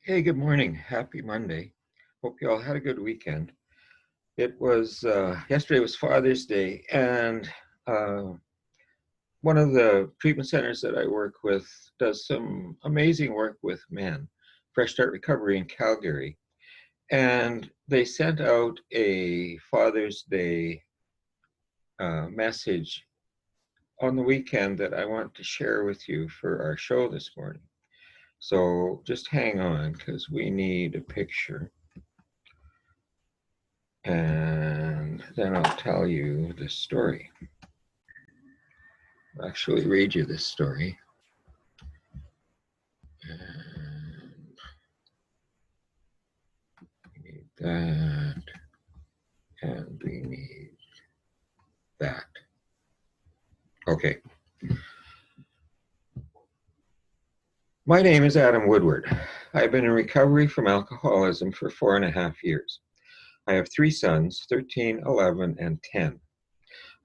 Hey, good morning. Happy Monday. Hope you all had a good weekend. It was yesterday was Father's Day, and uh, one of the treatment centers that I work with does some amazing work with men, Fresh Start Recovery in Calgary, and they sent out a Father's Day message on the weekend that I want to share with you for our show this morning. So just hang on because we need a picture. And then I'll tell you the story. I'll actually read you this story. And we need that, and we need that. Okay. My name is Adam Woodward. I've been in recovery from alcoholism for 4.5 years. I have 3 sons, 13, 11, and 10.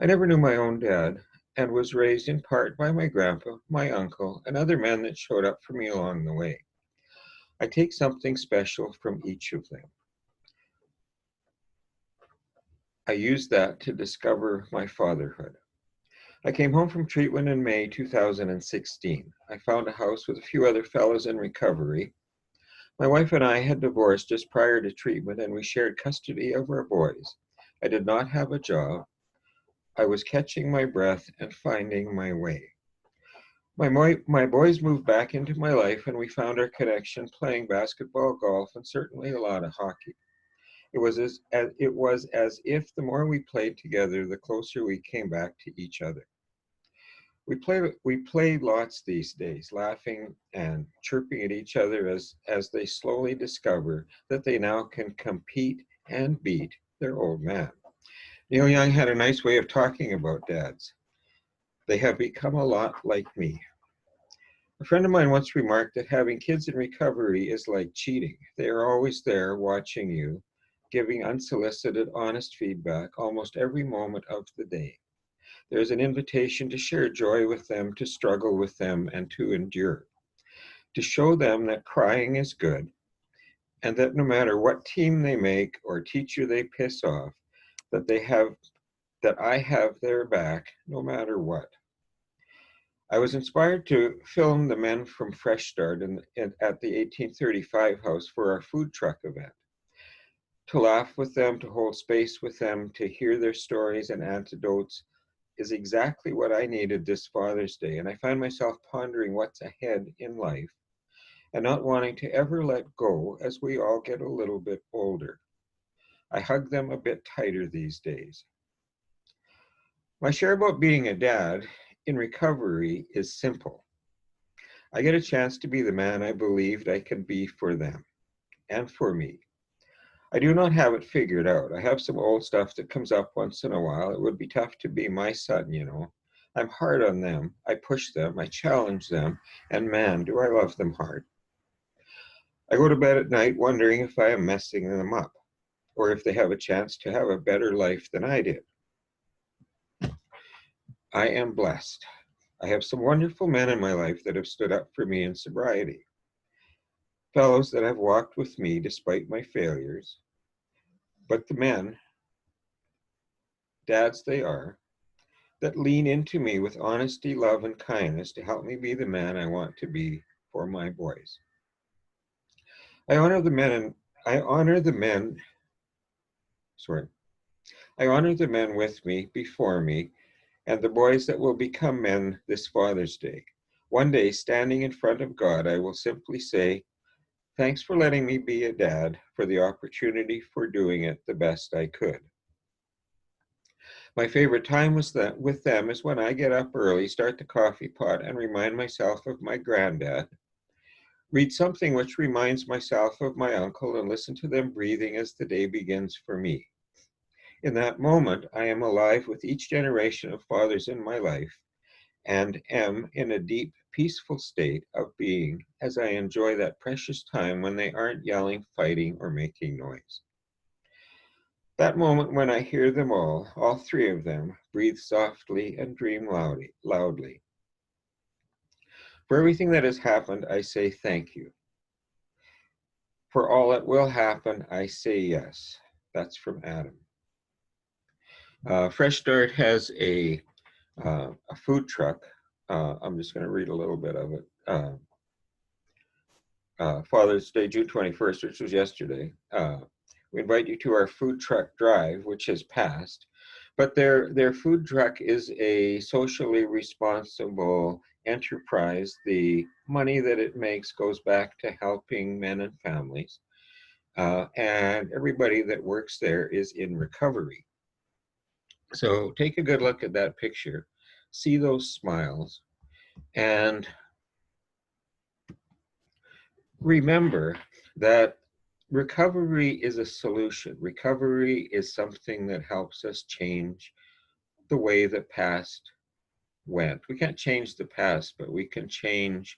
I never knew my own dad and was raised in part by my grandpa, my uncle, and other men that showed up for me along the way. I take something special from each of them. I used that to discover my fatherhood. I came home from treatment in May 2016. I found a house with a few other fellows in recovery. My wife and I had divorced just prior to treatment, and we shared custody of our boys. I did not have a job. I was catching my breath and finding my way. My boys moved back into my life, and we found our connection playing basketball, golf, and certainly a lot of hockey. It was as if the more we played together, the closer we came back to each other. We play lots these days, laughing and chirping at each other as they slowly discover that they now can compete and beat their old man. Neil Young had a nice way of talking about dads. They have become a lot like me. A friend of mine once remarked that having kids in recovery is like cheating. They are always there watching you, giving unsolicited, honest feedback almost every moment of the day. There's an invitation to share joy with them, to struggle with them, and to endure. To show them that crying is good, and that no matter what team they make or teacher they piss off, that I have their back no matter what. I was inspired to film the men from Fresh Start at the 1835 house for our food truck event. To laugh with them, to hold space with them, to hear their stories and anecdotes is exactly what I needed this Father's Day. And I find myself pondering what's ahead in life and not wanting to ever let go as we all get a little bit older. I hug them a bit tighter these days. My share about being a dad in recovery is simple. I get a chance to be the man I believed I could be for them and for me. I do not have it figured out. I have some old stuff that comes up once in a while. It would be tough to be my son, you know. I'm hard on them. I push them. I challenge them. And man, do I love them hard. I go to bed at night wondering if I am messing them up or if they have a chance to have a better life than I did. I am blessed. I have some wonderful men in my life that have stood up for me in sobriety. Fellows that have walked with me despite my failures. But the men, dads they are, that lean into me with honesty, love, and kindness to help me be the man I want to be for my boys. I honor the men and I honor the men, sorry, I honor the men with me, before me, and the boys that will become men this Father's Day. One day, standing in front of God, I will simply say, thanks for letting me be a dad, for the opportunity for doing it the best I could. My favorite time with them is when I get up early, start the coffee pot, and remind myself of my granddad. Read something which reminds myself of my uncle and listen to them breathing as the day begins for me. In that moment, I am alive with each generation of fathers in my life and am in a deep, peaceful state of being as I enjoy that precious time when they aren't yelling, fighting, or making noise. That moment when I hear them all 3 of them, breathe softly and dream loudly. For everything that has happened, I say thank you. For all that will happen, I say yes. That's from Adam. Fresh Start has a food truck. I'm just going to read a little bit of it. Father's Day, June 21st, which was yesterday. We invite you to our food truck drive, which has passed. But their food truck is a socially responsible enterprise. The money that it makes goes back to helping men and families. And everybody that works there is in recovery. So take a good look at that picture, see those smiles, and remember that recovery is a solution. Recovery is something that helps us change the way the past went. We can't change the past, but we can change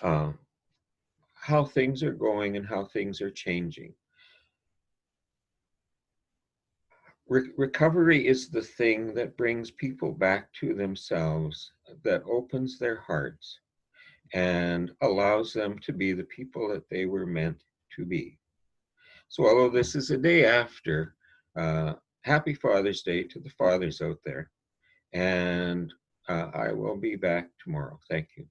how things are going and how things are changing. Recovery is the thing that brings people back to themselves, that opens their hearts and allows them to be the people that they were meant to be. So although this is a day after, happy Father's Day to the fathers out there. And I will be back tomorrow. Thank you.